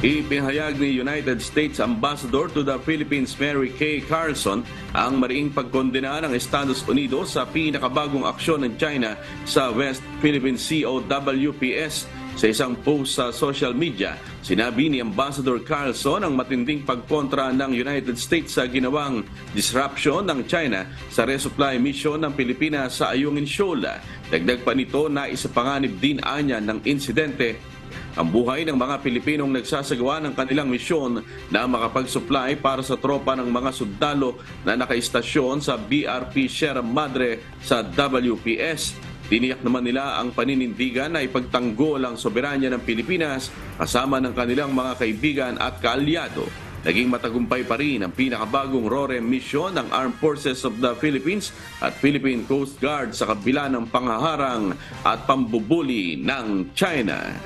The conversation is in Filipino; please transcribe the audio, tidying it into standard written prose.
Ipinahayag ni United States Ambassador to the Philippines Mary Kay Carlson ang mariing pagkondena ng Estados Unidos sa pinakabagong aksyon ng China sa West Philippine Sea o WPS. Sa isang post sa social media, sinabi ni Ambassador Carlson ang matinding pagkontra ng United States sa ginawang disruption ng China sa resupply mission ng Pilipinas sa Ayungin Shoal. Dagdag pa nito na isapanganib din anya ng insidente ang buhay ng mga Pilipinong nagsasagawa ng kanilang misyon na makapag-supply para sa tropa ng mga sundalo na nakaistasyon sa BRP Sierra Madre sa WPS. Tiniyak naman nila ang paninindigan na ipagtanggol ang soberanya ng Pilipinas kasama ng kanilang mga kaibigan at kaalyado. Naging matagumpay pa rin ang pinakabagong ROREM mission ng Armed Forces of the Philippines at Philippine Coast Guard sa kabila ng panghaharang at pambubuli ng China.